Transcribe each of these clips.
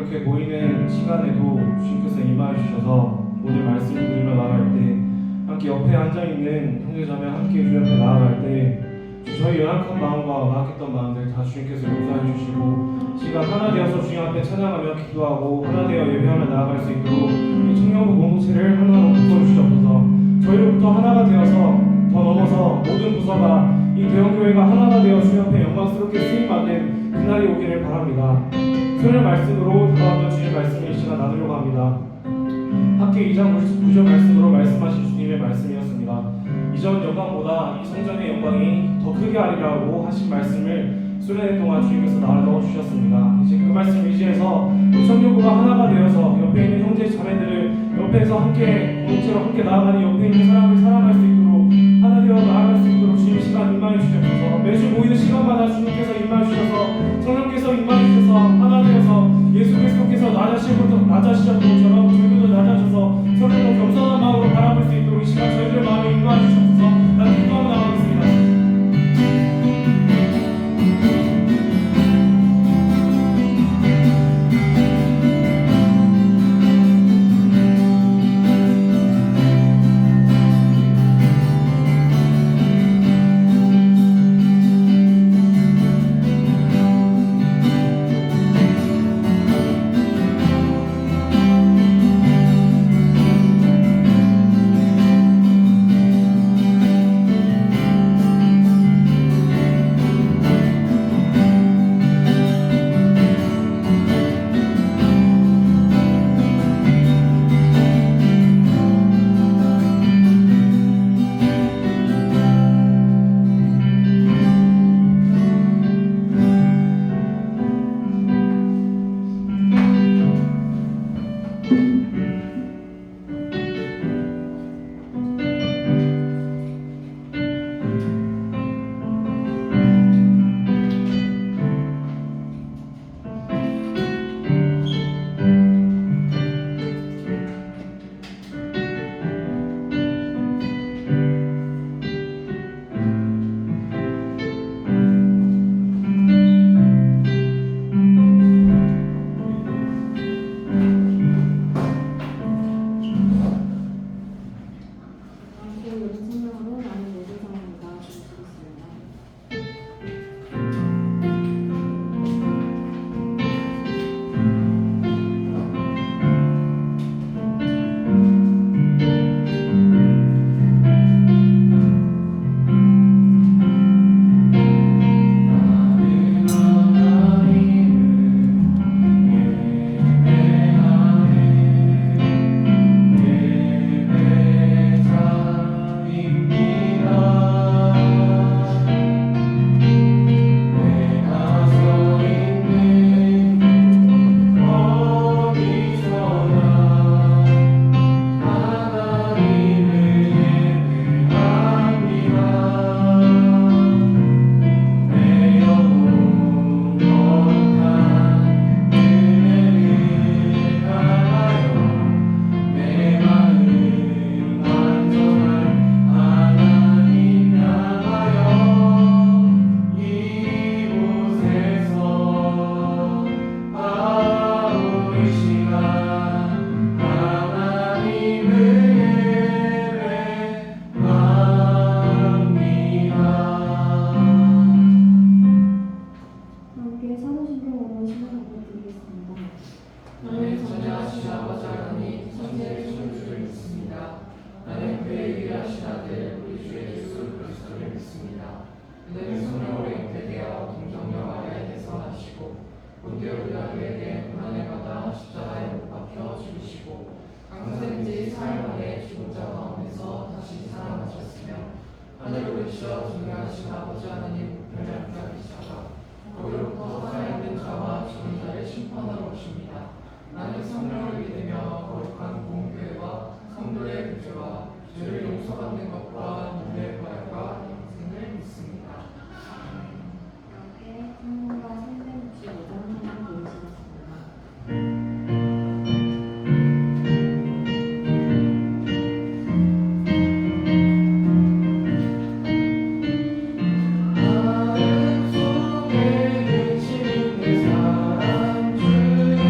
이렇게 모이는 시간에도 주님께서 임하여 주셔서 오늘 말씀을 들으며 나아갈 때 함께 옆에 앉아있는 형제자매 함께 주 앞에 나아갈 때 저희 연약한 마음과 나약했던 마음들 다 주님께서 용서해 주시고 시간 하나 되어서 주님 앞에 찬양하며 기도하고 하나 되어 예배하며 나아갈 수 있도록 이 청년부 공동체를 하나로 묶어주시옵소서. 저희로부터 하나가 되어서 더 넘어서 모든 부서가 이 대형교회가 하나가 되어 주님 앞에 영광스럽게 쓰임받는 그날이 오기를 바랍니다. 오늘 말씀으로 다음번 주의 말씀을 이 시간 나누려고 합니다. 학기 2장 9절 말씀으로 말씀하신 주님의 말씀이었습니다. 이전 영광보다 이 성전의 영광이 더 크게 하리라고 하신 말씀을 수련회 동안 주님께서 나눠 주셨습니다. 이제 그 말씀 의지해서 우리 청년부가 하나가 되어서 옆에 있는 형제 자매들을 옆에서 함께 공동체로 함께 나아가는 옆에 있는 사람을 사랑할 수 있도록 하나 되어 나아갈 수 있도록 주님 시간 임하여 주셔서 매주 모이는 시간마다 주님께서 임하여 주셔서 성령께서 임하여 주셔서 하나 되어서 예수 그리스도께서 낮아지셨던 것처럼 저희들도 낮아져서 서로도 겸손한 마음으로 바라볼 수 있도록 이 시간 저희들의 마음에 임하여 주셔서 난 기도하고 나가겠습니다.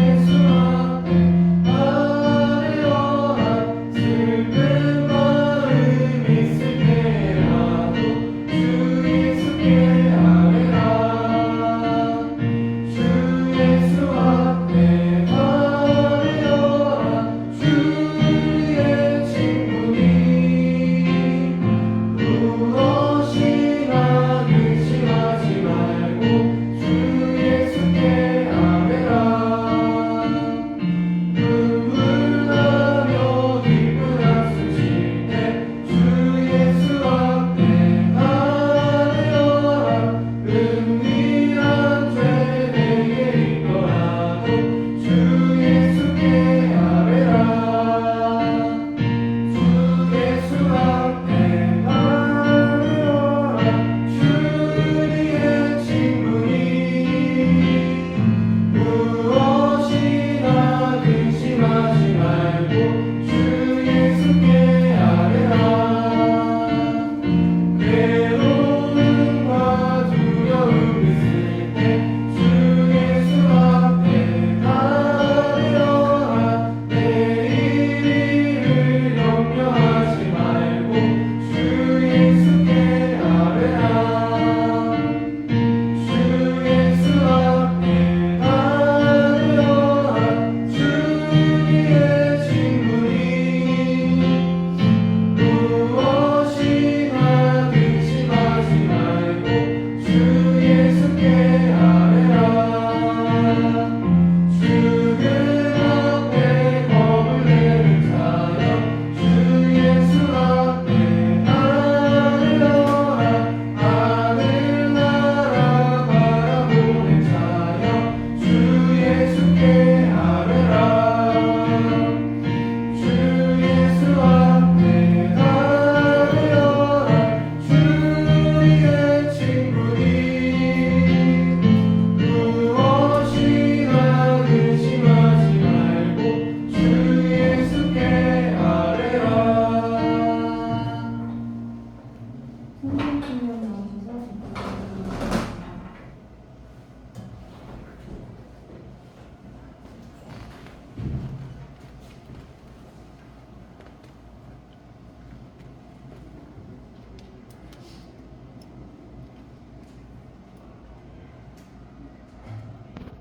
예수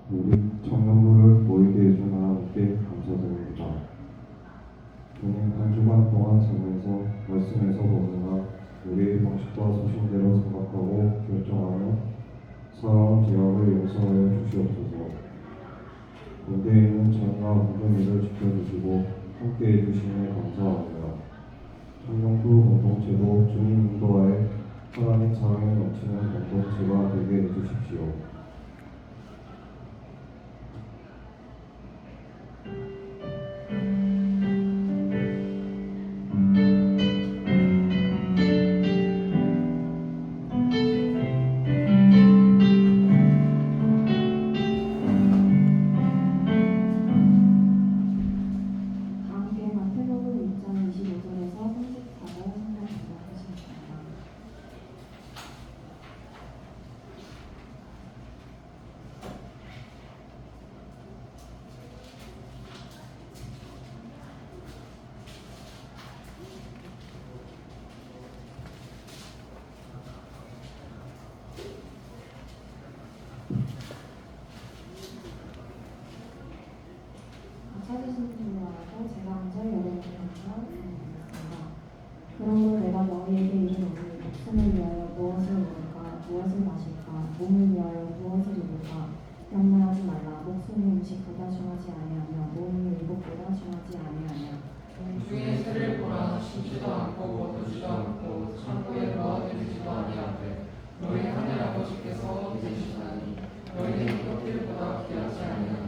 우리 청년부를 모이게 해준 하나님께 감사드립니다. 주님 한 주간 동안 살면서 말씀에서 벗어나 우리의 방식과 소신대로 생각하고 결정하며 살아온 죄악을 용서하여 주시옵소서. 군대에 있는 자녀와 부모님을 지켜주시고 함께해 주시니 감사합니다. 청년부 공동체도 주님 인도하에 하나님 사랑에 넘치는 공동체가 되게 해주십시오. 함께 마태복음 6장 25절에서 34절 성경 공독하시겠습니다. 찾으신 분으로 알고 제가 먼저 여러분께 말씀드리겠습니다. 그러므로 내가 너희에게 이르노니 목숨을 위하여 무엇을 먹을까 무엇을 마실까 몸을 위하여 무엇을 입을까 염려하지 말라. 목숨이 음식보다 중하지 아니하며 몸이 의복보다 중하지 아니하냐. 중에 새를 보라 심지도 않고 거두지도 않고 창고에 모아두지도 아니하되 너희 하늘 아버지께서 되시나니 너희는 이것들보다 귀하지 아니하냐.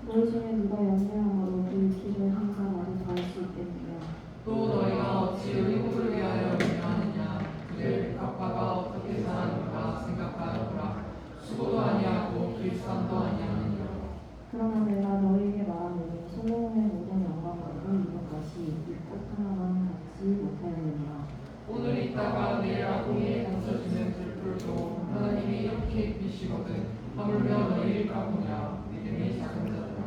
너희 중에 누가 염려함으로 그 길을 항상 아주 더할 수 있겠느냐. 또 너희가 어찌 의복을 위하여 염려하느냐. 그들 각파가 어떻게 자라는가 생각하여보라. 수고도 아니하고 길쌈도 아니하느냐. 그러나 내가 너희에게 말하노니 솔로몬의 모든 영광으로 입은 것이 이 꽃 하나만 갖지 못하였느니라. 오늘 있다가 내일 아궁이에 던져지는 들풀도 하나님이 이렇게 입히시거든 하물며 너희일까 보냐. 믿음이 작은 자들아.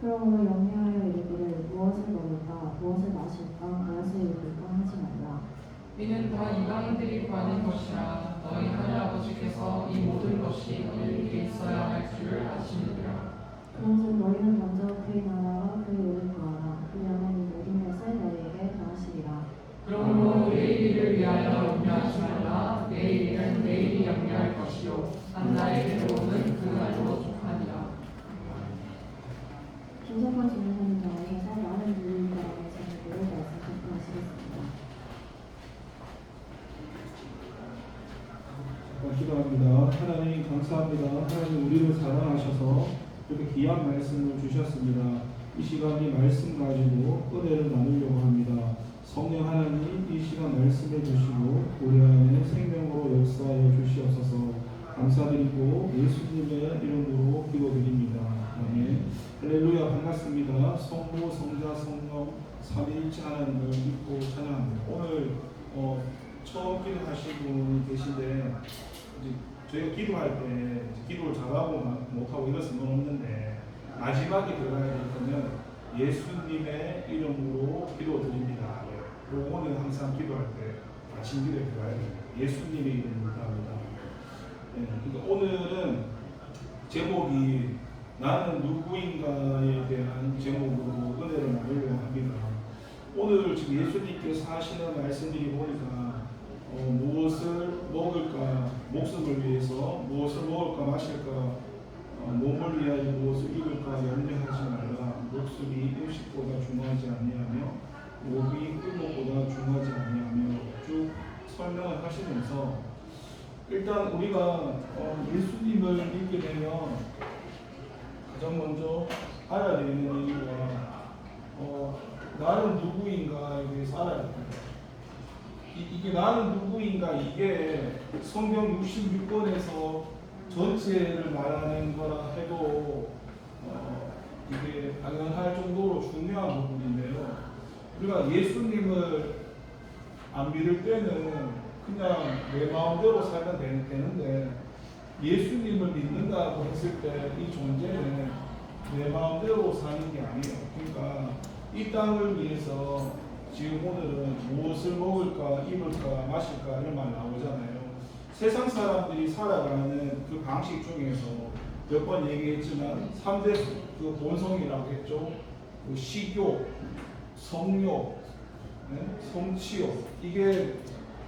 그러므로 염려하여 이르기를 무엇을 먹을까 무엇을 마실까 무엇을 입을까 하지 말라. 이는 다 이방인들이 구하는 것이라. 너희 하늘 아버지께서 이 모든 것이 너희에게 있어야 할 줄을 아시느니라. 그런즉 너희는 먼저 그의 나라와 그의 의를 구하라. 그리하면 이 모든 것을 너희에게 더하시리라. 그러므로 내일 일을 위하여 염려하지 말라. 내일 일은 내일이 염려할 것이요 한 날의 괴로움은 그 날로 족하니라. 김성환 전문사님 나오셔서 많은 누리인가라는 제목으로 말씀 전하시겠습니다. 기도합니다. 하나님 감사합니다. 하나님 우리를 사랑하셔서 이렇게 귀한 말씀을 주셨습니다. 이 시간이 말씀 가지고 은혜를 나누려고 합니다. 성령 하나님 이 시간 말씀해 주시고 우리 안에 생명으로 역사하여 주시옵소서. 감사드리고 예수님의 이름으로 기도드립니다. 아멘. 할렐루야. 반갑습니다. 성부 성자 성령 삼위일체 하나님을 믿고 찬양합니다. 오늘 처음 기도하신 분이 계신데 이제 저희가 기도할 때 기도를 잘하고 못하고 이런 건 없는데 마지막에 들어가야 될 거는 예수님의 이름으로 기도드립니다. 그리고 오늘 항상 기도할 때 아침 기도에 들어가야 됩니다. 예수님의 이름으로 합니다. 네, 그러니까 오늘은 제목이 나는 누구인가에 대한 제목으로 은혜를 나누려고 합니다. 오늘 지금 예수님께서 하시는 말씀들이 보니까 무엇을 먹을까, 목숨을 위해서 무엇을 먹을까 마실까, 몸을 위하여 무엇을 입을까 염려하지 말라. 목숨이 음식보다 중요하지 아니하며 몸이 의복보다 중요하지 아니하며 쭉 설명을 하시면서 일단 우리가 예수님을 믿게 되면 가장 먼저 알아야 되는 이유가 나는 누구인가에 대해서 알아야 됩니다. 이게 나는 누구인가 이게 성경 66권에서 전체를 말하는 거라 해도 이게 당연할 정도로 중요한 부분인데요. 우리가 예수님을 안 믿을 때는 그냥 내 마음대로 살면 되는데 예수님을 믿는다고 했을 때 이 존재는 내 마음대로 사는 게 아니에요. 그러니까 이 땅을 위해서 지금 오늘은 무엇을 먹을까, 입을까, 마실까 이런 말 나오잖아요. 세상 사람들이 살아가는 그 방식 중에서 몇 번 얘기했지만 3대 그 본성이라고 했죠. 그 식욕, 성욕, 성취욕, 이게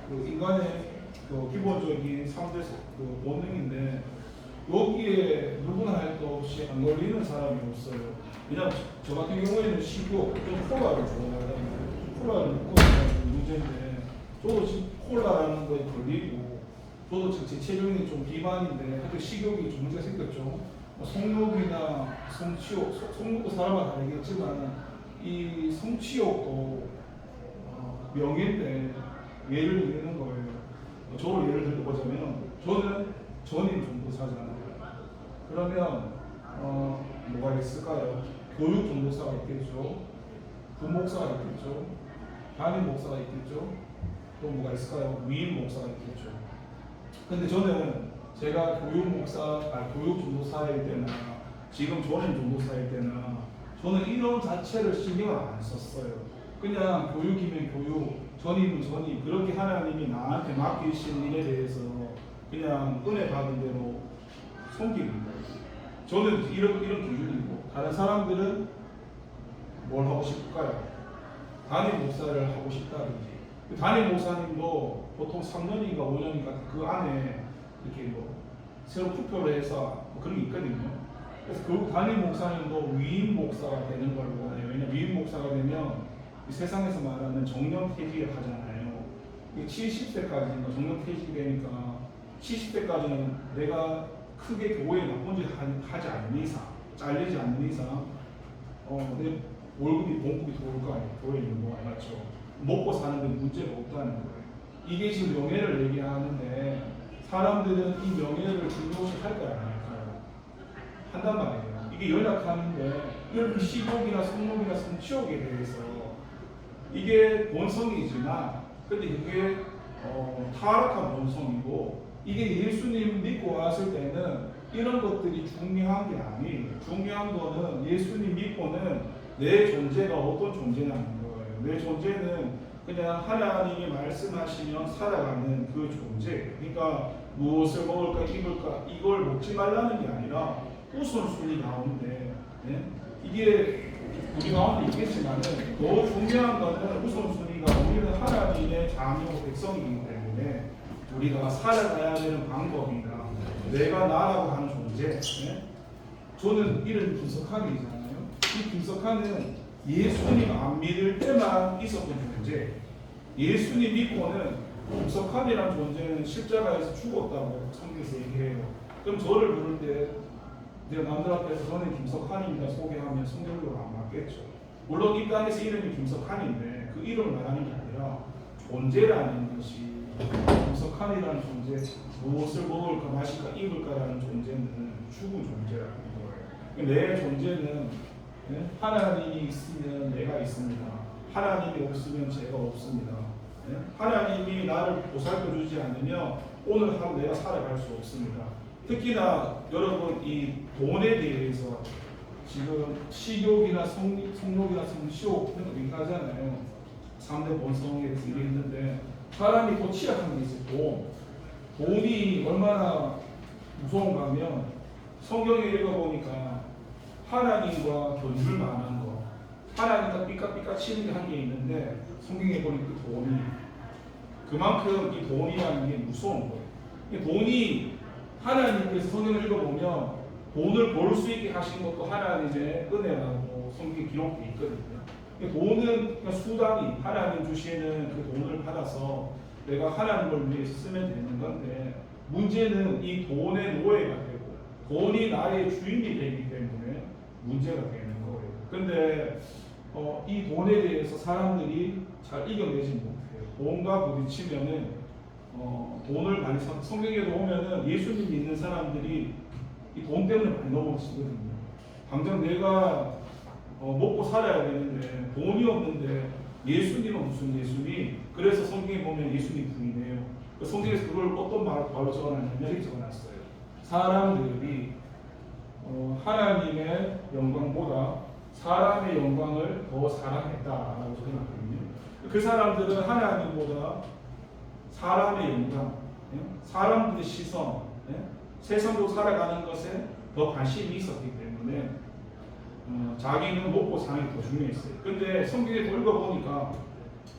그 인간의 그 기본적인 3대 그 본능인데 여기에 누구나 할 것 없이 안 걸리는 사람이 없어요. 그냥 저 같은 경우에는 식욕, 좀 콜라를 좋아하거든요. 콜라를 먹고 있는 문제인데 저도 지금 콜라라는 거에 걸리고 저도 제 체중이 좀 비만인데 하여튼 식욕이 좀 문제가 생겼죠. 성욕이나 성취욕, 성욕도 사람마다 다르겠지만 이 성취욕도 명예인데 예를 드리는 거예요. 저를 예를 들어 보자면 저는 전임 전도사잖아요. 그러면 뭐가 있을까요? 교육 전도사가 있겠죠. 부목사가 있겠죠. 담임 목사가 있겠죠. 또 뭐가 있을까요? 위임 목사가 있겠죠. 근데 저는 제가 교육 전도사일 때나 지금 전임 전도사일 때나 저는 이런 자체를 신경을 안 썼어요. 그냥 교육이면 교육, 전임은 전임, 그렇게 하나님이 나한테 맡기신 일에 대해서 그냥 은혜 받은 대로 섬기는 거예요. 저는 이런 기준이고 다른 사람들은 뭘 하고 싶을까요? 담임 목사를 하고 싶다든지 담임 목사님도 보통 3년인가 5년인가 그 안에 이렇게 뭐 새로 투표를 해서 뭐 그런 게 있거든요. 그래서 결국 담임 목사님도 위임 목사가 되는 걸 원해요. 왜냐면 위임 목사가 되면 이 세상에서 말하는 정년퇴직을 하잖아요. 70세까지는 정년퇴직이 되니까 70세까지는 내가 크게 교회에 나쁜 짓 하지 않는 이상, 잘리지 않는 이상 내 월급이 봉급이 들어올 거 아니에요. 교회에 있는 거 맞죠? 먹고 사는데 문제가 없다는 거예요. 이게 지금 명예를 얘기하는데 사람들은 이 명예를 중요시 할까요? 안 할까요? 한단 말이에요. 이게 연약하는데 이렇게 식욕이나 성욕이나 성취욕에 대해서 이게 본성이지만 근데 이게 타락한 본성이고 이게 예수님 믿고 왔을 때는 이런 것들이 중요한 게 아니에요. 중요한 거는 예수님 믿고는 내 존재가 어떤 존재냐는 거예요. 내 존재는 그냥 하나님이 말씀하시면 살아가는 그 존재. 그러니까 무엇을 먹을까 입을까 이걸 먹지 말라는 게 아니라 우선순위 가운데 이게 우리 가운데 있겠지만은 더 중요한 거는 우선순위가 우리는 하나님의 자녀 백성이기 때문에 우리가 살아가야 되는 방법이나 내가 나라고 하는 존재. 저는 이름 김석환이잖아요. 이 김석환은 예수님 안 믿을 때만 있었던 존재. 예수님 믿고는 김석환이라는 존재는 십자가에서 죽었다고 성경에서 얘기해요. 그럼 저를 부를 때 내가 남들 앞에서 저는 김석환입니다 소개하면 성경적으로 안 맞겠죠. 물론 이 땅에서 이름이 김석환인데 그 이름을 말하는 게 아니라 존재라는 것이 김석환이라는 존재, 무엇을 먹을까 마실까 입을까라는 존재는 죽은 존재라는 거예요. 내 존재는 하나님이 있으면 내가 있습니다. 하나님이 없으면 제가 없습니다. 하나님이 나를 보살펴주지 않으면 오늘 하루 내가 살아갈 수 없습니다. 특히나 여러분 이 돈에 대해서 지금 식욕이나 성욕이나 성시욕 이런 거 얘기하잖아요. 3대 본성에 대해서 얘기했는데 사람이 또 취약한 게 있어요. 돈이 얼마나 무서운가 하면 성경에 읽어보니까 하나님과 견줄 만한 거 하나님과 삐까삐까 치는 게 한 게 있는데 성경에 보니까 그 돈이 그만큼 이 돈이라는 게 무서운 거예요. 이 돈이 하나님께서 성경을 읽어보면 돈을 벌 수 있게 하신 것도 하나님의 은혜라고 성경에 기록되어 있거든요. 돈은 그냥 수단이 하나님 주시는 그 돈을 받아서 내가 하나님을 위해서 쓰면 되는 건데 문제는 이 돈의 노예가 되고 돈이 나의 주인이 되기 때문에 문제가 되는 거예요. 근데 이 돈에 대해서 사람들이 잘 이겨내지 못해요. 돈과 부딪히면은 돈을 많이 성경에도 보면은 예수님 믿는 사람들이 이 돈 때문에 많이 넘어지거든요. 당장 내가 먹고 살아야 되는데 돈이 없는데 예수님은 무슨 예수님? 그래서 성경에 보면 예수님 부인해요. 성경에서 그걸 어떤 말로 적어놨냐면 이렇게 적어놨어요. 사람들이 하나님의 영광보다 사람의 영광을 더 사랑했다라고 적어놨거든요. 그 사람들은 하나님보다 사람의 영광, 사람들의 시선, 세상으로 살아가는 것에 더 관심이 있었기 때문에 자기는 먹고 사는 게 더 중요했어요. 근데 성경에 또 읽어보니까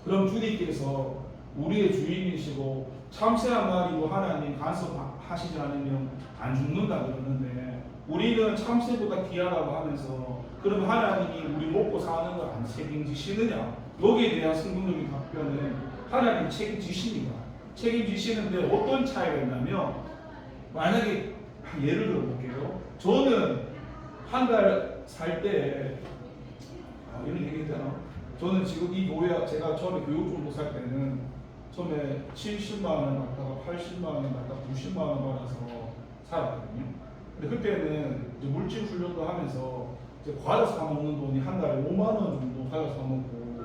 그럼 주님께서 우리의 주인이시고 참새한 마리로 하나님 간섭하시지 않으면 안 죽는다 그러는데 우리는 참새보다 귀하다고 하면서 그럼 하나님이 우리 먹고 사는 걸 안 책임지시느냐? 여기에 대한 성경적인 답변은 하나님 책임지십니다. 책임지시는데 어떤 차이가 있냐면 만약에 예를 들어 볼게요. 저는 한 달 살 때 이런 얘기 있잖아. 저는 지금 이 교회 제가 처음에 교육정보 살 때는 처음에 70만 원 받다가 80만 원 받다가 90만 원 받아서 살았거든요. 근데 그때는 이제 물질 훈련도 하면서 이제 과자 사 먹는 돈이 한 달에 5만 원 정도 과자 사 먹고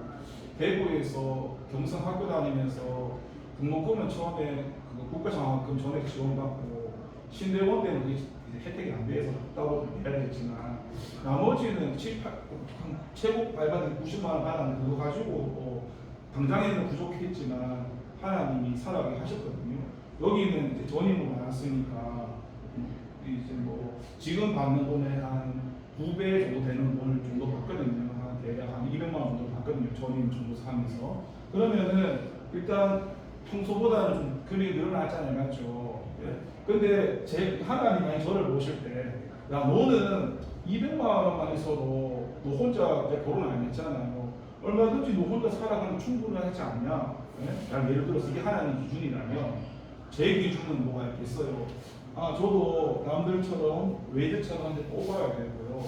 대구에서 경성 학교 다니면서 등록금은 처음에 그 국가장학금 전액 지원받고 신대원 때는 이제 혜택이 안 돼서 없다고 해야 되지만 나머지는 최고 발받은 90만 원 받았는데 그거 가지고 당장에는 부족했지만 하나님이 살아가게 하셨거든요. 여기는 이제 전임을 받았으니까 이제 뭐 지금 받는 돈의 한 9배 정도 되는 돈을 정도 받거든요. 한 대략 한 200만 원 정도 받거든요. 전임 정도 사면서. 그러면은 일단 평소보다는 좀 금액이 늘어났잖아요. 맞죠? 근데 하나님이 저를 보실 때 야 너는 200만 원만 있어도 너 혼자 결혼 안 했잖아요. 얼마든지 너 혼자 살아가면 충분하지 않냐? 예를 들어서 이게 하나님 기준이라면 제 기준은 뭐가 있겠어요? 저도 남들처럼 외제처럼 이제 뽑아야 되고요.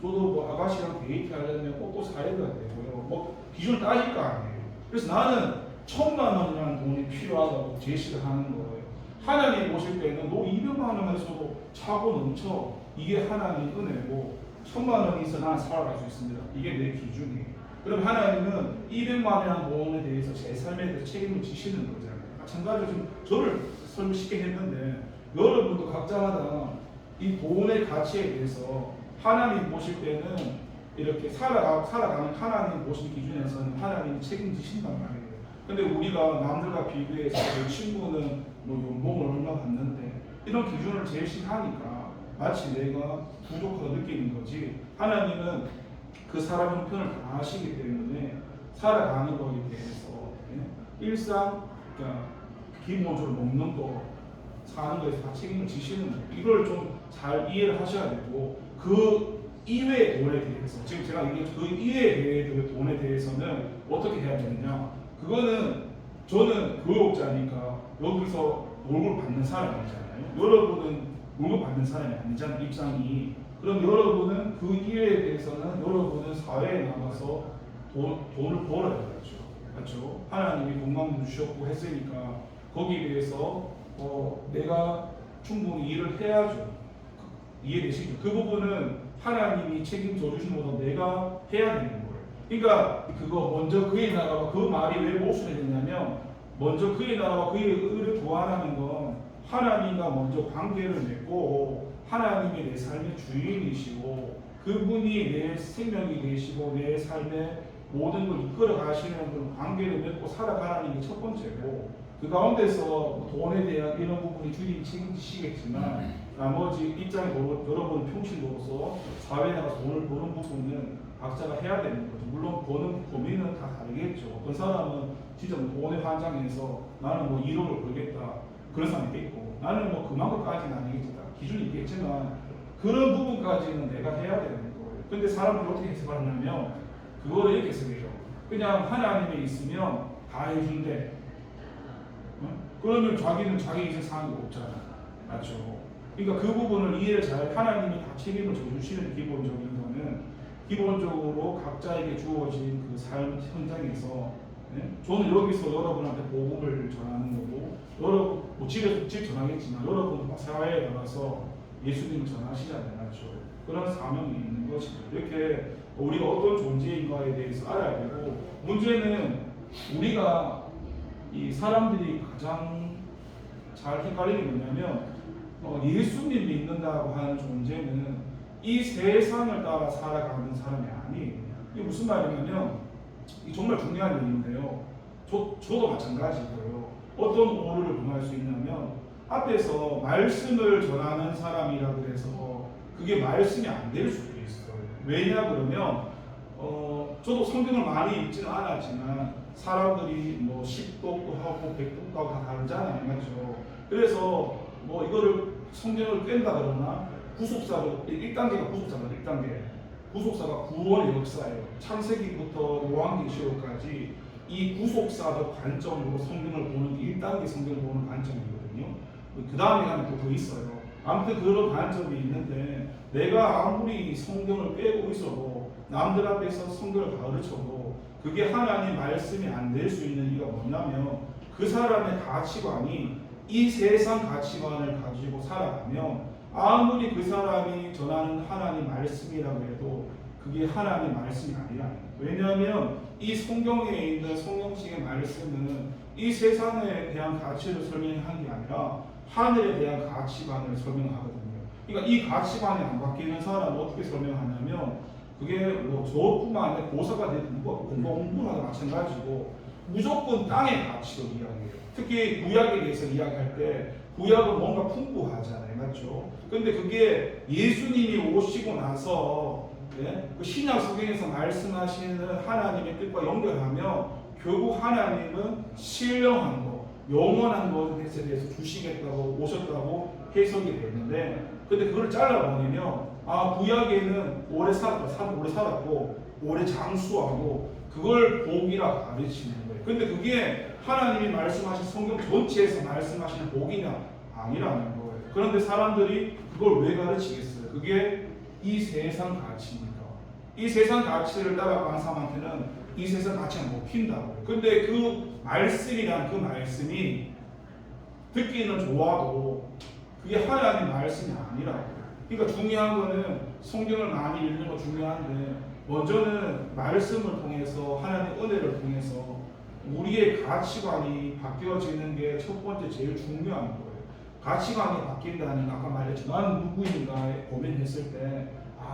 저도 뭐 아가씨랑 데이트 하려면 꼭또 사야 되고요. 뭐 기준을 따질 거 아니에요. 그래서 나는 1,000만 원이라는 돈이 필요하다고 제시를 하는 거예요. 하나님 보실 때는 너 200만 원만 있어도 차고 넘쳐. 이게 하나님 은혜고 1,000만 원이 있어 나는 살아갈 수 있습니다. 이게 내 기준이에요. 그럼 하나님은 200만 원이라는 돈에 대해서 제 삶에 대해서 책임을 지시는 거잖아요. 마찬가지로 지금 저를 설명 쉽게 했는데 여러분도 각자마다 이 돈의 가치에 대해서 하나님 보실 때는 이렇게 살아가는 하나님 보시는 기준에서는 하나님이 책임지신단 말이에요. 근데 우리가 남들과 비교해서 내 친구는 뭐 연봉을 얼마 받는데 이런 기준을 제시하니까 마치 내가 부족하다고 느끼는 거지 하나님은 그 사람 형편을 다 아시기 때문에 살아가는 거에 대해서 일상 그러니까 기본적으로 먹는 거 사는 거에서 다 책임을 지시는 거예요. 이걸 좀 잘 이해를 하셔야 되고 그 이외의 돈에 대해서 지금 제가 이게 그 이외의 돈에 대해서는 어떻게 해야 되느냐 그거는 저는 교육자니까 여기서 월급 받는 사람이잖아요. 여러분은 월급 받는 사람이 아니잖아요. 입장이. 그럼 여러분은 그 이외에 대해서는 여러분은 사회에 나가서 돈을 벌어야 되죠. 그렇죠? 하나님이 돈만 주셨고 했으니까 거기에 대해서 내가 충분히 일을 해야죠. 이해되시죠? 그 부분은 하나님이 책임져 주시는 것보다 내가 해야 되는 거예요. 그러니까 그거 먼저 그의 나라와 그 말이 왜 모순이 됐냐면 먼저 그의 나라와 그의 의를 구하라는 건 하나님과 먼저 관계를 맺고 하나님이 내 삶의 주인이시고 그분이 내 생명이 되시고 내 삶의 모든 걸 이끌어 가시는 그런 관계를 맺고 살아가라는 게 첫 번째고 그 가운데서 돈에 대한 이런 부분이 주님이 책임지시겠지만 나머지 입장에 여러분 평신도로서 사회에 나가서 돈을 버는 부분은 각자가 해야 되는 거죠. 물론 버는 범위는 다 다르겠죠. 어떤 사람은 진짜 뭐 돈에 환장해서 나는 뭐 1억을 벌겠다 그런 사람이 있겠고 나는 뭐 그만큼까지는 아니겠다 기준이 있겠지만 그런 부분까지는 내가 해야 되는 거예요. 근데 사람들이 어떻게 해석하냐면 그거를 이렇게 해석해요. 그냥 하나님에 있으면 다 해준대. 그러면 자기는 자기 인생 사는 거 없잖아. 맞죠? 그러니까 그 부분을 이해를 잘 하나님이 다 책임을 져주시는 기본적인 거는 기본적으로 각자에게 주어진 그 삶 현장에서 저는 여기서 여러분한테 복음을 전하는 거고 여러분 뭐 집에서 집 전하겠지만 여러분 사회에 나가서 예수님을 전하시잖아요. 맞죠? 그런 사명이 있는 것이죠. 이렇게 우리가 어떤 존재인가에 대해서 알아야 되고 문제는 우리가 이 사람들이 가장 잘 헷갈리는 게 뭐냐면 예수님 믿는다고 하는 존재는 이 세상을 따라 살아가는 사람이 아니에요. 이게 무슨 말이냐면 이게 정말 중요한 얘기인데요. 저도 마찬가지고요. 어떤 오류를 범할 수 있냐면 앞에서 말씀을 전하는 사람이라 그래서 그게 말씀이 안 될 수도 있어요. 왜냐 그러면 저도 성경을 많이 읽지는 않았지만 사람들이 뭐 10독도 하고 100독도 하고 다 다르잖아요, 맞죠? 그래서 뭐 이거를 성경을 뺀다 그러나 구속사로 1단계가 구속사입니다. 1단계 구속사가 구원의 역사예요. 창세기부터 요한계시록까지 이 구속사적 관점으로 성경을 보는 1단계 성경을 보는 관점이거든요. 그 다음에 가면 또 더 있어요. 아무튼 그런 관점이 있는데 내가 아무리 성경을 빼고 있어도 남들 앞에서 성경을 가르쳐도 그게 하나님 말씀이 안 될 수 있는 이유가 뭐냐면 그 사람의 가치관이 이 세상 가치관을 가지고 살아가면 아무리 그 사람이 전하는 하나님 말씀이라고 해도 그게 하나님 말씀이 아니라는 거예요. 왜냐하면 이 성경에 있는 성경책의 말씀은 이 세상에 대한 가치를 설명한 게 아니라 하늘에 대한 가치관을 설명하거든요. 그러니까 이 가치관이 안 바뀌는 사람은 어떻게 설명하냐면 그게 뭐 저뿐만 아니라 고사가 되든 공부하고 마찬가지고 무조건 땅의 가치로 이야기해요. 특히 구약에 대해서 이야기할 때 구약은 뭔가 풍부하잖아요, 맞죠? 근데 그게 예수님이 오시고 나서 그 신약 성경에서 말씀하시는 하나님의 뜻과 연결하면 결국 하나님은 신령한 것, 영원한 것에 대해서 주시겠다고 오셨다고 해석이 되는데, 근데 그걸 잘라버리면 구약에는 오래 살았고 오래 장수하고 그걸 복이라 가르치는 거예요. 근데 그게 하나님이 말씀하신 성경 전체에서 말씀하시는 복이냐 아니라는 거예요. 그런데 사람들이 그걸 왜 가르치겠어요? 그게 이 세상 가치입니다. 이 세상 가치를 따라가는 사람한테는 이 세상 가치가 먹힌다고요. 근데 그 말씀이란 그 말씀이 듣기는 좋아도 그게 하나님 말씀이 아니라고요. 그러니까 중요한 거는 성경을 많이 읽는 거 중요한데 먼저는 말씀을 통해서 하나님의 은혜를 통해서 우리의 가치관이 바뀌어지는 게 첫 번째 제일 중요한 거예요. 가치관이 바뀐다는 아까 말했죠. 나는 누구인가에 고민했을 때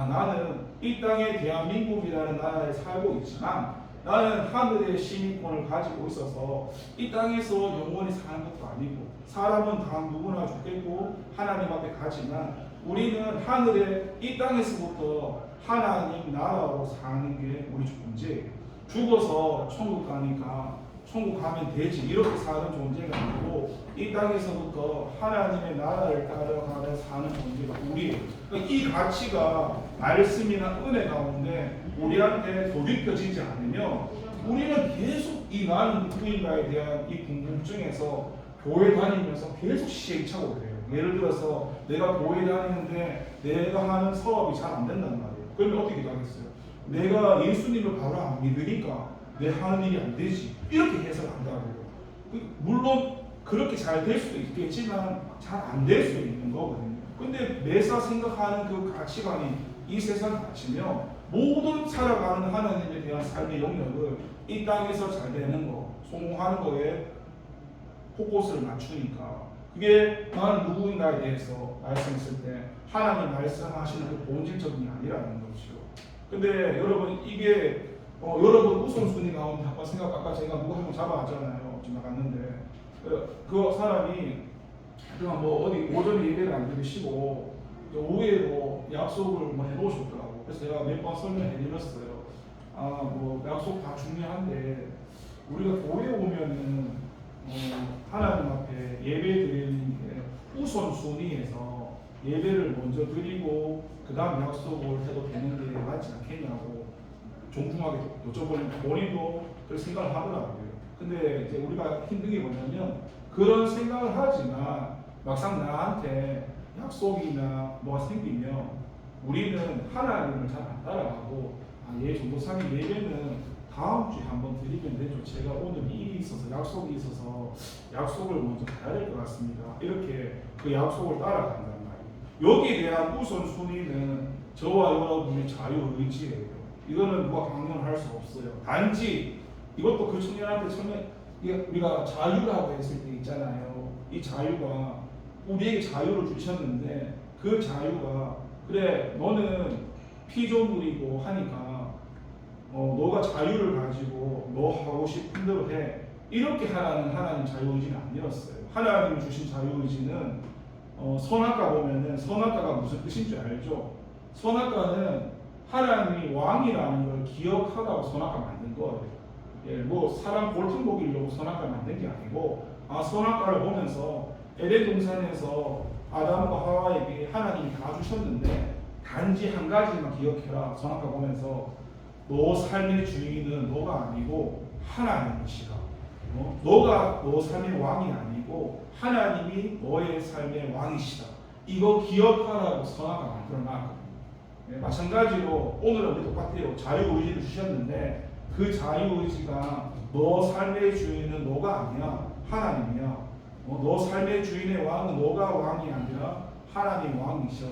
나는 이 땅에 대한민국이라는 나라에 살고 있지만 나는 하늘의 시민권을 가지고 있어서 이 땅에서 영원히 사는 것도 아니고 사람은 다 누구나 죽겠고 하나님 앞에 가지만 우리는 하늘의 이 땅에서부터 하나님 나라로 사는 게 우리 존재예요. 죽어서 천국 가니까 천국 가면 되지 이렇게 사는 존재가 아니고 이 땅에서부터 하나님의 나라를 따라가며 사는 존재가 우리예요. 그러니까 이 가치가 말씀이나 은혜 가운데 우리한테 도입혀지지 않으면 우리는 계속 이 나는 누구인가에 대한 이 궁금증에서 교회 다니면서 계속 시행착오를 해요. 예를 들어서 내가 교회 다니는데 내가 하는 사업이 잘 안 된단 말이에요. 그러면 어떻게 하겠어요? 내가 예수님을 바로 안 믿으니까 내 하는 일이 안 되지 이렇게 해석한다고요. 물론 그렇게 잘 될 수도 있겠지만 잘 안 될 수도 있는 거거든요. 근데 매사 생각하는 그 가치관이 이 세상 가치며 모든 살아가는 하나님에 대한 삶의 영역을 이 땅에서 잘 되는 거, 성공하는 거에 포커스를 맞추니까 그게 나는 누구인가에 대해서 말씀했을 때 하나님 말씀하시는 그 본질적인 게 아니라는 거죠. 근데 여러분 이게 여러분 우선순위 가운데 아까 제가 누구 한 명 잡아왔잖아요. 지나갔는데 그 사람이 그냥 뭐 어디 오전에 예배를 안 드리시고 오후에도 약속을 뭐 해놓으셨더라고. 그래서 제가 몇 번 설명해드렸어요. 뭐 약속 다 중요한데 우리가 교회 오면은 하나님 앞에 예배 드리는 게 우선순위에서 예배를 먼저 드리고 그 다음 약속을 해도 되는 게 맞지 않겠냐고 종중하게 여쭤보니까 본인도 그렇게 생각을 하더라고요. 근데 이제 우리가 힘든 게 뭐냐면 그런 생각을 하지만 막상 나한테 약속이나 뭐가 생기면 우리는 하나님을 잘 안 따라가고 전도사님 예배는 다음 주에 한번 드리면 되죠. 제가 오늘 일이 있어서 약속이 있어서 약속을 먼저 가야 될 것 같습니다. 이렇게 그 약속을 따라간단 말이에요. 여기에 대한 우선순위는 저와 여러분의 자유의지예요. 이거는 누가 강요할 수 없어요. 단지 이것도 그 청년한테 우리가 자유라고 했을 때 있잖아요. 이 자유가 우리에게 자유를 주셨는데 그 자유가 그래 너는 피조물이고 하니까 너가 자유를 가지고 너 하고 싶은 대로 해 이렇게 하라는 하나님 자유의지는 아니었어요. 하나님 주신 자유의지는 선악과 보면은 선악과가 무슨 뜻인 줄 알죠? 선악과는 하나님이 왕이라는 걸 기억하라고 선악과 만든 거예요. 예, 뭐 사람 골탕 먹이려고 선악과 만든 게 아니고 선악과를 보면서 에덴 동산에서 아담과 하와에게 하나님이 다 주셨는데 단지 한 가지만 기억해라. 선악과 보면서 너 삶의 주인은 너가 아니고 하나님이시다. 너가 너 삶의 왕이 아니고 하나님이 너의 삶의 왕이시다. 이거 기억하라고 선악과 만들어놨거든요. 네, 마찬가지로 오늘은 우리 똑같아요. 자유의지를 주셨는데 그 자유의지가 너 삶의 주인은 너가 아니야. 하나님이야. 너 삶의 주인의 왕은 너가 왕이 아니라 하나님 왕이셔.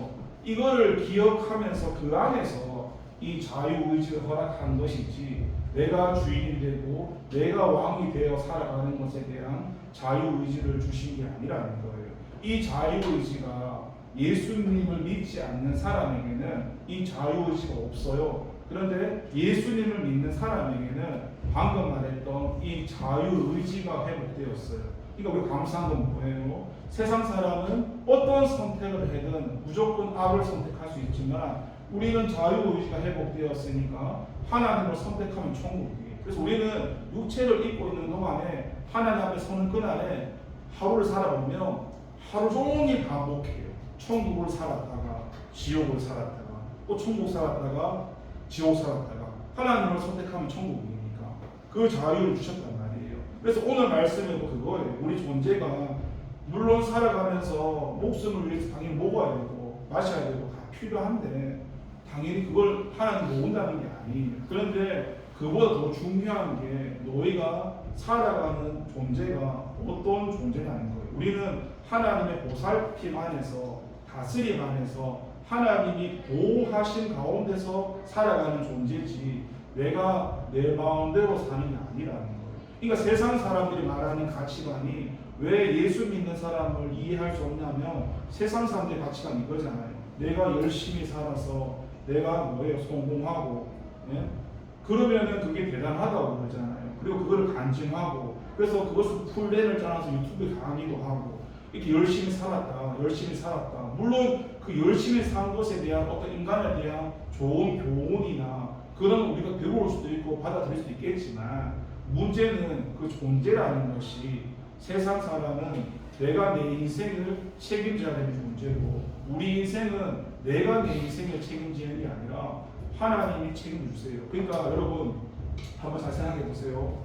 이거를 기억하면서 그 안에서 이 자유의지를 허락한 것이지 내가 주인이 되고 내가 왕이 되어 살아가는 것에 대한 자유의지를 주신 게 아니라는 거예요. 이 자유의지가 예수님을 믿지 않는 사람에게는 이 자유의지가 없어요. 그런데 예수님을 믿는 사람에게는 방금 말했던 이 자유의지가 회복되었어요. 그러니까 우리 감사한 건 뭐예요? 세상 사람은 어떤 선택을 해든 무조건 악을 선택할 수 있지만 우리는 자유의지가 회복되었으니까 하나님을 선택하면 천국이에요. 그래서 우리는 육체를 입고 있는 동안에 하나님 앞에 서는 그날에 하루를 살아보면 하루 종일 반복해요. 천국을 살았다가 지옥을 살았다가 또 천국 살았다가 지옥 살았다가 하나님을 선택하면 천국이니까 그 자유를 주셨단 말이에요. 그래서 오늘 말씀은 그거예요. 우리 존재가 물론 살아가면서 목숨을 위해서 당연히 먹어야 되고 마셔야 되고 다 필요한데 당연히 그걸 하나님 모은다는 게 아니에요. 그런데 그보다 더 중요한 게 너희가 살아가는 존재가 어떤 존재냐는 거예요. 우리는 하나님의 보살핌 안에서 다스림 안에서 하나님이 보호하신 가운데서 살아가는 존재지 내가 내 마음대로 사는 게 아니라는 거예요. 그러니까 세상 사람들이 말하는 가치관이 왜 예수 믿는 사람을 이해할 수 없냐면 세상 사람들의 가치관이 이거잖아요. 내가 열심히 살아서 내가 뭐예요? 성공하고 예? 그러면은 그게 대단하다고 그러잖아요. 그리고 그거를 간증하고 그래서 그것을 플랜을 짜서 유튜브에 강의도 하고 이렇게 열심히 살았다. 물론 그 열심히 산 것에 대한 어떤 인간에 대한 좋은 교훈이나 그런 우리가 배울 수도 있고 받아들일 수도 있겠지만 문제는 그 존재라는 것이 세상 사람은 내가 내 인생을 책임져야 되는 문제고 우리 인생은 내가 내 인생을 책임지는 게 아니라 하나님이 책임주세요. 그러니까 여러분 한번 잘 생각해 보세요.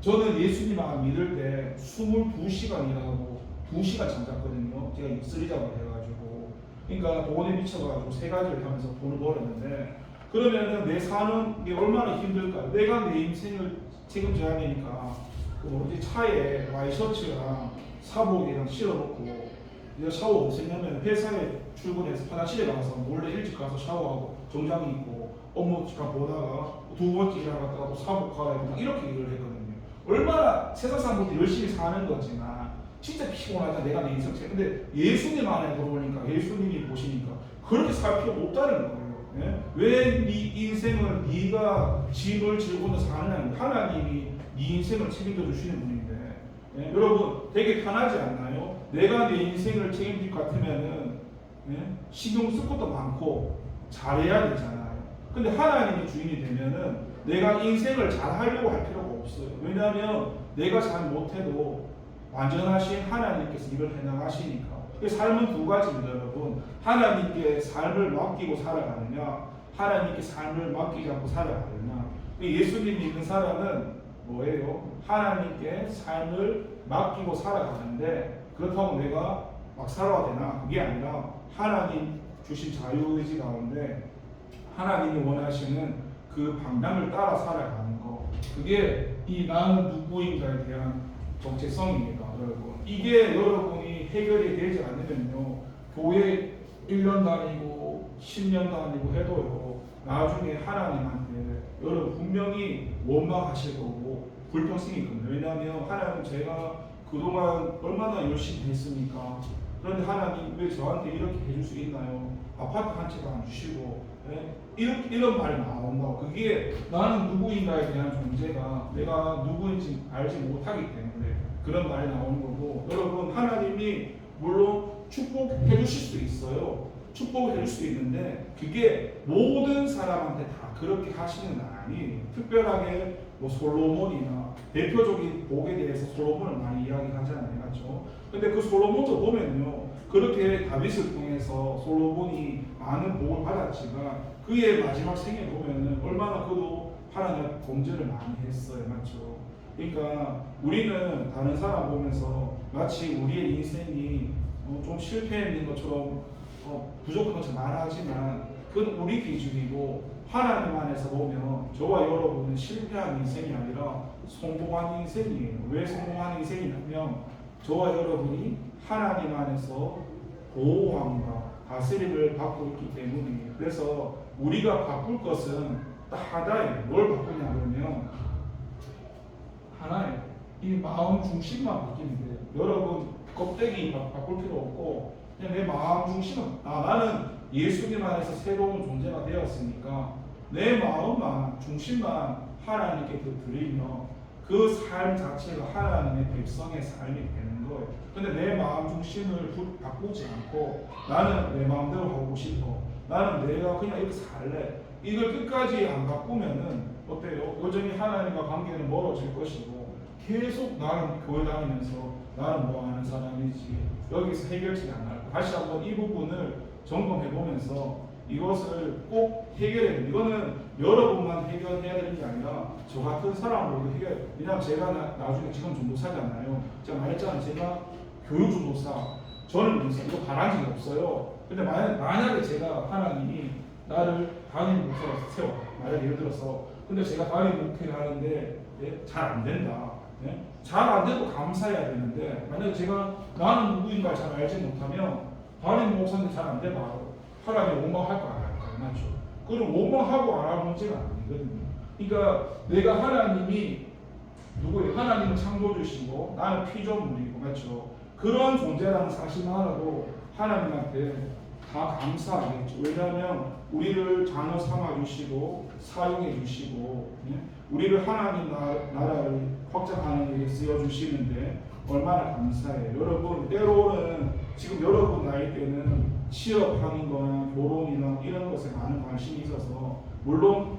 저는 예수님 믿을 때 22시간이라고 2시간 잠잤거든요. 제가 입술이 작업해가지고 그러니까 돈에 미쳐가지고 세 가지를 하면서 돈을 벌었는데 그러면은 내 사는 게 얼마나 힘들까? 내가 내 인생을 책임져야 되니까 그 뭐지 차에 와이셔츠랑 사복이랑 실어놓고 내가 샤워 없으면 회사에 출근해서 화장실에 가서 몰래 일찍 가서 샤워하고 정장 입고 업무 시간 보다가 두 번째 일하러 갔다가 또 사복 갈아입고 이렇게 일을 했거든요. 얼마나 세상 사람들도 열심히 사는 거지만 진짜 피곤하잖아. 내가 내 인생 책임. 근데 예수님 안에 들어오니까 예수님이 보시니까 그렇게 살 필요가 없다는 거예요. 예? 왜 네 인생을 네가 짐을 지고 사느냐? 하나님이 네 인생을 책임져 주시는 분인데 예? 여러분 되게 편하지 않나요? 내가 내 인생을 책임질 것 같으면은 예? 신경 쓸 것도 많고 잘해야 되잖아요. 근데 하나님이 주인이 되면은 내가 인생을 잘 하려고 할 필요가 없어요. 왜냐하면 내가 잘 못해도 완전하신 하나님께서 이걸 해나가시니까. 삶은 두 가지입니다, 여러분. 하나님께 삶을 맡기고 살아가느냐, 하나님께 삶을 맡기지 않고 살아가느냐. 예수님 믿는 사람은 뭐예요? 하나님께 삶을 맡기고 살아가는데 그렇다고 내가 막 살아야 되나? 그게 아니라 하나님 주신 자유의지 가운데 하나님이 원하시는 그 방향을 따라 살아가는 거. 그게 이 나는 누구인가에 대한 정체성입니다, 여러분. 이게 여러분이 해결이 되지 않으면요, 교회 1년 다니고 10년 다니고 해도요, 나중에 하나님한테 여러분 분명히 원망하실 거고 불평생이 있거든요. 왜냐하면 하나님 제가 그동안 얼마나 열심히 했습니까? 그런데 하나님 왜 저한테 이렇게 해줄 수 있나요? 아파트 한 채도 안 주시고 예? 이런 말이 나온다고. 그게 나는 누구인가에 대한 존재가 내가 누구인지 알지 못하기 때문에 그런 말이 나오는 거고 여러분 하나님이 물론 축복해 주실 수 있어요. 축복을 해줄 수 있는데 그게 모든 사람한테 다 그렇게 하시는 건 아니에요. 특별하게 뭐 솔로몬이나 대표적인 복에 대해서 솔로몬을 많이 이야기하잖아요, 맞죠? 근데 그 솔로몬도 보면요, 그렇게 다윗을 통해서 솔로몬이 많은 복을 받았지만 그의 마지막 생에 보면은 얼마나 그도 하나님 범죄를 많이 했어요, 맞죠? 그러니까 우리는 다른 사람 보면서 마치 우리의 인생이 좀 실패인 것처럼 부족한 것처럼 말하지만 그건 우리 기준이고 하나님 안에서 보면 저와 여러분은 실패한 인생이 아니라 성공한 인생이에요. 왜 성공한 인생이냐면 저와 여러분이 하나님 안에서 보호함과 다스림을 받고 있기 때문이에요. 그래서 우리가 바꿀 것은 딱 하나예요. 뭘 바꾸냐 그러면 하나예요. 이 마음 중심만 바뀌면 돼요. 여러분 껍데기 바꿀 필요 없고 그냥 내 마음 중심은 나는 예수님 안에서 새로운 존재가 되었으니까 내 마음만 중심만 하나님께 드리며 그 삶 자체가 하나님의 백성의 삶이 되는 거예요. 근데 내 마음 중심을 바꾸지 않고 나는 내 마음대로 하고 싶어, 나는 내가 그냥 이렇게 살래, 이걸 끝까지 안 바꾸면은 어때요? 여전히 하나님과 관계는 멀어질 것이고 계속 나는 교회 다니면서 나는 뭐 하는 사람이지 여기서 해결책이 안 나고 다시 한번 이 부분을 점검해 보면서 이것을 꼭 해결해야 돼요. 이거는 여러분만 해결해야 되는 게 아니라 저 같은 사람으로도 해결. 왜냐하면 제가 나중에 지금 전도사잖아요. 제가 말했잖아요. 제가 교육 전도사. 저는 이거 바란 적이 없어요. 근데 만약에 제가 하나님이 나를 담임 목사로 세워. 만약에 예를 들어서 근데 제가 담임 목회를 하는데 잘 안 된다. 잘 안 돼도 감사해야 되는데 만약에 제가 나는 누구인가 잘 알지 못하면 담임 목사인데 잘 안 돼봐요. 하나님 원망할 거 안 할까요? 맞죠? 그럼 원망하고 안 할 문제가 아니거든요. 그러니까 내가 하나님이 누구예요? 하나님은 창조주시고 나는 피조물이고 맞죠? 그런 존재라는 사실만으로도 하나님한테 다 감사하겠죠. 왜냐하면 우리를 자녀 삼아주시고 사용해주시고 우리를 하나님 나라를 확장하는 일에 쓰여주시는데 얼마나 감사해요. 여러분 때로는 지금 여러분 나이 때는 취업하는 거나 결혼이나 이런 것에 많은 관심이 있어서 물론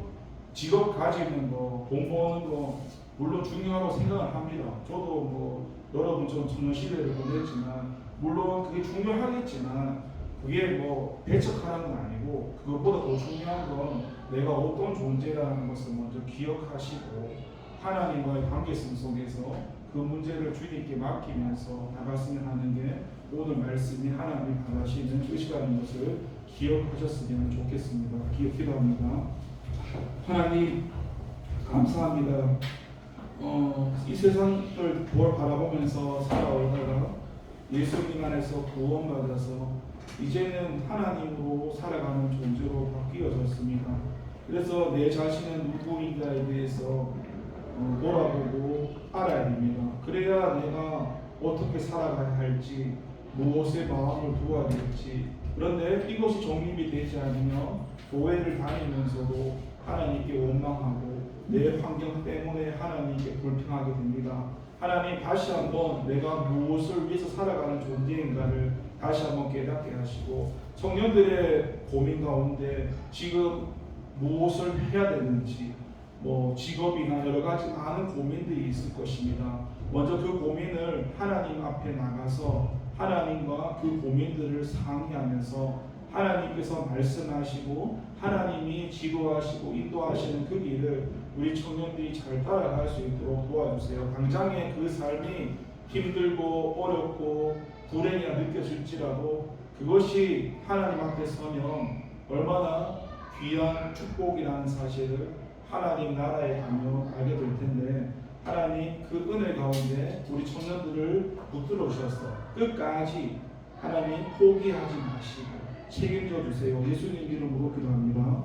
직업 가지는 거, 돈 버는 거 물론 중요하고 생각을 합니다. 저도 뭐 여러분처럼 청년 시대를 보냈지만 물론 그게 중요하겠지만 그게 뭐 배척하는 건 아니고 그것보다 더 중요한 건 내가 어떤 존재라는 것을 먼저 기억하시고 하나님과의 관계성 속에서 그 문제를 주님께 맡기면서 나갔으면 하는 게 오늘 말씀이 하나님이 바라시는 뜻이라는 것을 기억하셨으면 좋겠습니다. 기도합니다. 하나님 감사합니다. 이 세상을 바라보면서 살아오다가 예수님 안에서 구원받아서 이제는 하나님으로 살아가는 존재로 바뀌어졌습니다. 그래서 내 자신은 누구인가에 대해서 돌아보고 알아야 됩니다. 그래야 내가 어떻게 살아가야 할지, 무엇에 마음을 두어야 될지. 그런데 이것이 정립이 되지 않으면 교회를 다니면서도 하나님께 원망하고 내 환경 때문에 하나님께 불평하게 됩니다. 하나님 다시 한번 내가 무엇을 위해서 살아가는 존재인가를 다시 한번 깨닫게 하시고 청년들의 고민 가운데 지금 무엇을 해야 되는지 뭐 직업이나 여러 가지 많은 고민들이 있을 것입니다. 먼저 그 고민을 하나님 앞에 나가서 하나님과 그 고민들을 상의하면서 하나님께서 말씀하시고 하나님이 지도하시고 인도하시는 그 길을 우리 청년들이 잘 따라갈 수 있도록 도와주세요. 당장에 그 삶이 힘들고 어렵고 불행이라 느껴질지라도 그것이 하나님 앞에 서면 얼마나 귀한 축복이라는 사실을 하나님 나라에 가면 알게 될 텐데 하나님 그 은혜 가운데 우리 청년들을 붙들어 주셔서 끝까지 하나님 포기하지 마시고 책임져 주세요. 예수님 이름으로 기도합니다.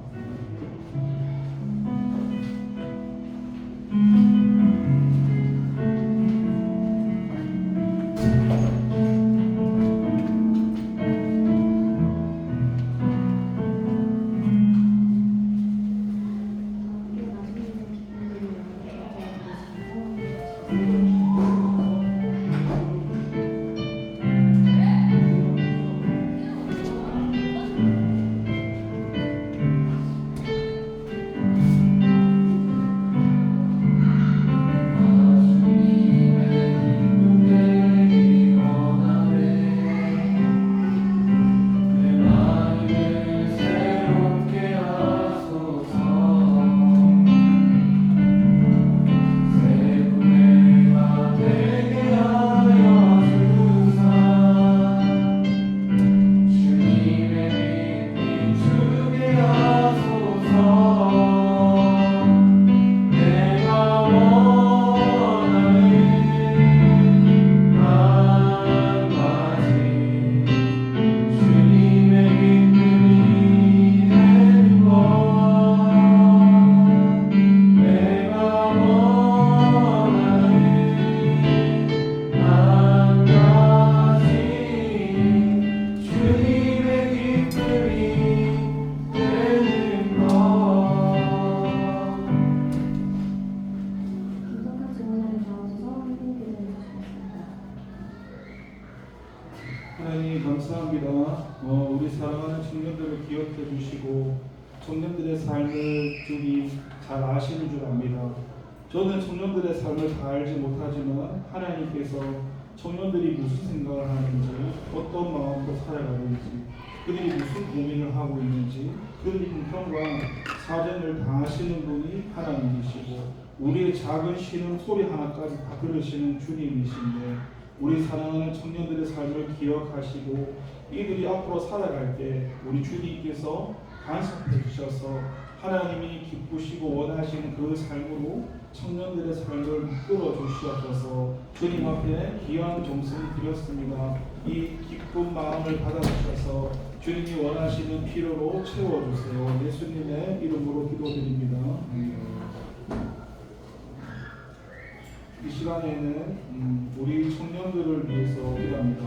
많은 청년들을 기억해 주시고 청년들의 삶을 주님 잘 아시는 줄 압니다. 저는 청년들의 삶을 다 알지 못하지만 하나님께서 청년들이 무슨 생각을 하는지, 어떤 마음으로 살아가는지, 그들이 무슨 고민을 하고 있는지, 그들의 형편과 사정을 다 아시는 분이 하나님이시고 우리의 작은 쉬는 소리 하나까지 다 들으시는 주님이신데, 우리 사랑하는 청년들의 삶을 기억하시고 이들이 앞으로 살아갈 때 우리 주님께서 간섭해 주셔서 하나님이 기쁘시고 원하시는 그 삶으로 청년들의 삶을 이끌어 주시옵소서. 주님 앞에 귀한 정성 드렸습니다. 이 기쁜 마음을 받아주셔서 주님이 원하시는 필요로 채워주세요. 예수님의 이름으로 기도드립니다. 이 시간에는 우리 청년들을 위해서 기도합니다.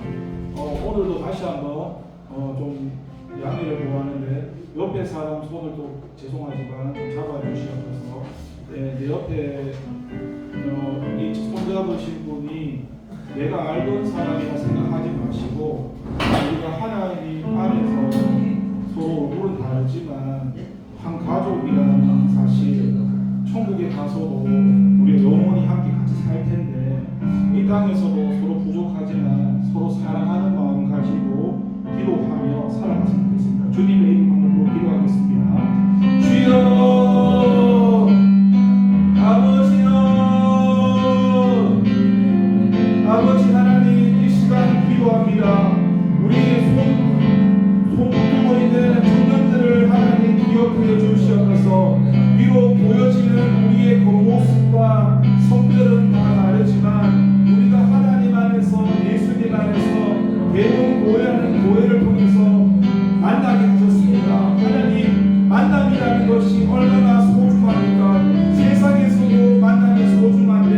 오늘도 다시 한번 좀 양해를 구하는데 옆에 사람 손을 또 죄송하지만 좀 잡아주시옵소서. 내 옆에 이 손잡으신 분이 내가 알던 사람이라 생각하지 마시고 우리가 하나님 안에서 서로 얼굴은 다르지만 한 가족이라는 사실, 천국에 가서도 우리 영원히 함께 같이 살 텐데 이 땅에서도 서로 부족하지만 서로 사랑하는 마음 가지고 기도하며 살아갔으면 좋겠습니다. 주님의 이름으로 기도하겠습니다. 주여, 아버지여, 아버지 하나님, 이 시간 기도합니다. 우리 손 붙들고 있는 청년들을 하나님 기억해 주시옵소서. 비록 보여지는 우리의 겉모습과 성별은 다 다르지만 우리가 하나님 안에서, 예수님 안에서 배운 교회를 통해서 만나게 하셨습니다. 하나님, 만남이라는 것이 얼마나 소중합니까? 세상에서도 만남이 소중한데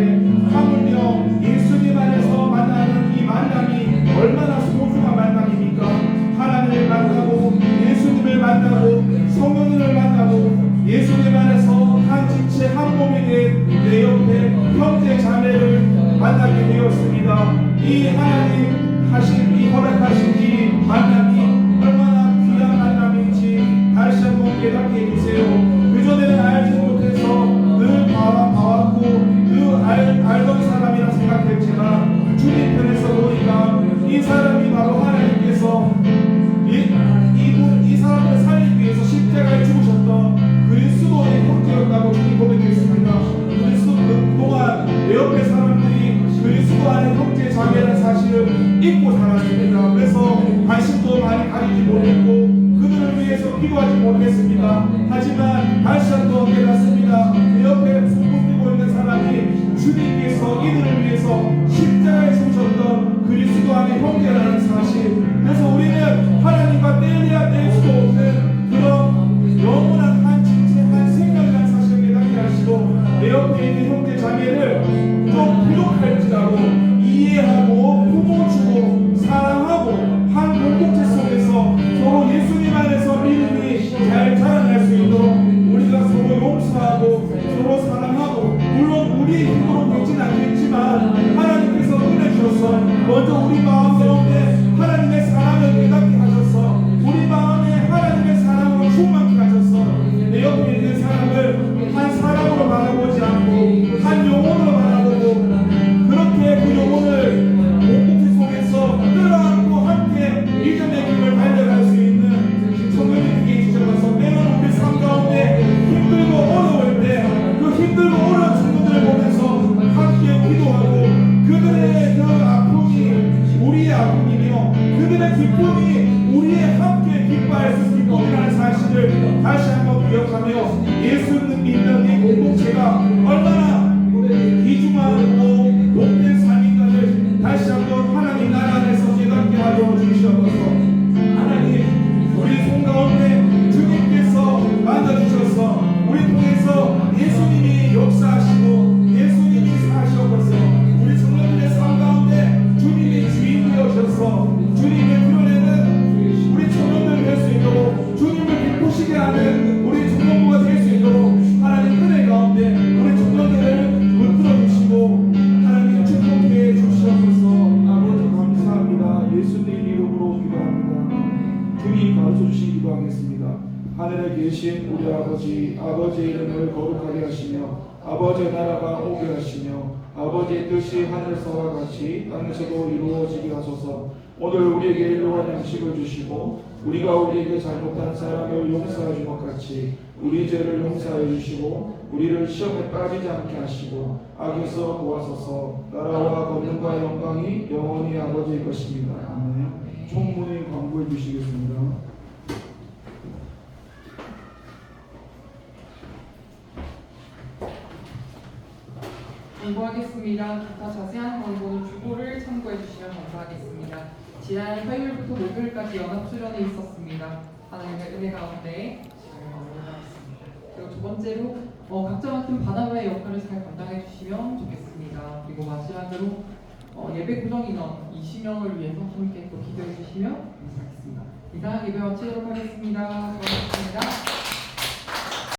하물며 예수님 안에서 만나는 이 만남이 얼마나 소중한 만남입니까? 하나님을 만나고 예수님을 만나고 성령님을 만나고 예수님 안에서 한 지체 한 몸이 된 내 옆에 형제 자매를 만나게 되었습니다. 이 하나님 하신 이 허락하신 이 만남이 얼마나 귀한 만남인지 다시 한번 깨닫게 해주세요. 그전에는 알지 못해서 늘 봐왔고 늘 알던 사람이라 생각했지만 주님 편에서 보니까 이 사람이 바로 하나님께서 이 사람을 살리기 위해서 십자가에 죽으셨던 그리스도의 형제였다고 주님 고백했습니다. 그리스도 그동안 내 옆에 사람들이 그리스도 안에 형제 자매라는 사실을 잊고 살았습니다. 그래서 관심도 많이 가지지 못했고 그들을 위해서 기도하지 못했습니다. 하지만 다시 한번 깨닫습니다. 내 옆에 손붙들고 있는 사람이 주님께서 이들을 위해서 십자가에 죽으셨던 그리스도 안에 형제라는 사실. 그래서 우리는 하나님과 뗄래야 뗄 수도 없는 그런 영원한 한 진체, 한 생명이라는 사실을 깨닫게 하시고 내 옆에 있는 형제 자매를 좀 부족할지라도 이해하고 품어주고 사랑하고 한 공동체 속에서 서로 예수님 안에서 믿음이 잘 자라날 수 있도록 우리가 서로 용서하고 서로 사랑하고, 물론 우리 힘으로 되진 않겠지만 하나님께서 은혜 주셔서 먼저 우리 마음 가운데 하나님의 사랑을 깨닫게 하셔서 우리 마음에 하나님의 사랑으로 충만케 하셔서 내 옆에 있는 사람을 한 사람으로 바라보지 않고 한 영혼으로 바라보고 그렇게 그 영혼을 공동체 속에서 끌어안고 함께 믿음의 길을 달려갈 수 있는 성령이 되게 해주셔서 때로는 우리 삶 가운데 힘들고 어려울 때 그 힘들고 어려운 친구들을 보면서 함께 기도하고 그들의 그 아픔이 우리의 아픔이며 그들의 기쁨이 우리의 함께 기뻐할 수 있는 기쁨이라는 사실을 다시 한번 기억하며 예수를 믿는 이 공동체가 얼마나 귀중하고 복된 삶인가를 다시 한번 하나님 나라 안에서 깨닫게 하여 주시옵소서. 하나님, 우리 손 가운데 주님께서 만나주셔서 우리 통해서 예수님이 역사하시고 예수님이 사시옵소서. 우리 청년들의 삶 가운데 주님이 주인 되어셔서 주님의 필요에는 우리 청년들을 될 수 있도록 주님을 기쁘시게 하는 우리 청년부가 될 수 있도록 하나님 은혜 가운데 우리 청년 외치기도 하겠습니다. 하늘에 계신 우리 아버지, 아버지의 이름을 거룩하게 하시며 아버지의 나라가 오게 하시며 아버지의 뜻이 하늘에서와 같이 땅에서도 이루어지게 하소서. 오늘 우리에게 일용할 양식을 주시고 우리가 우리에게 잘못한 사람을 용서해 준 것 같이 우리 죄를 용서해 주시고 우리를 시험에 빠지지 않게 하시고 악에서 구하소서. 나라와 권능과 영광이 영원히 아버지의 것입니다. 아멘. 총무님 광고해 주시겠습니다. 공부하겠습니다. 기타 자세한 광고는 주보를 참고해 주시면 감사하겠습니다. 지난 화요일부터 목요일까지 연합 수련회 있었습니다. 하나님의 은혜 가운데 잘 마무리하겠습니다. 그리고 두 번째로 각자 맡은 바나바의 역할을 잘 감당해 주시면 좋겠습니다. 그리고 마지막으로 예배 구성 인원 20명을 위해서 함께 또 기도해 주시면 감사하겠습니다. 이상 예배 마치도록 하겠습니다. 고맙습니다.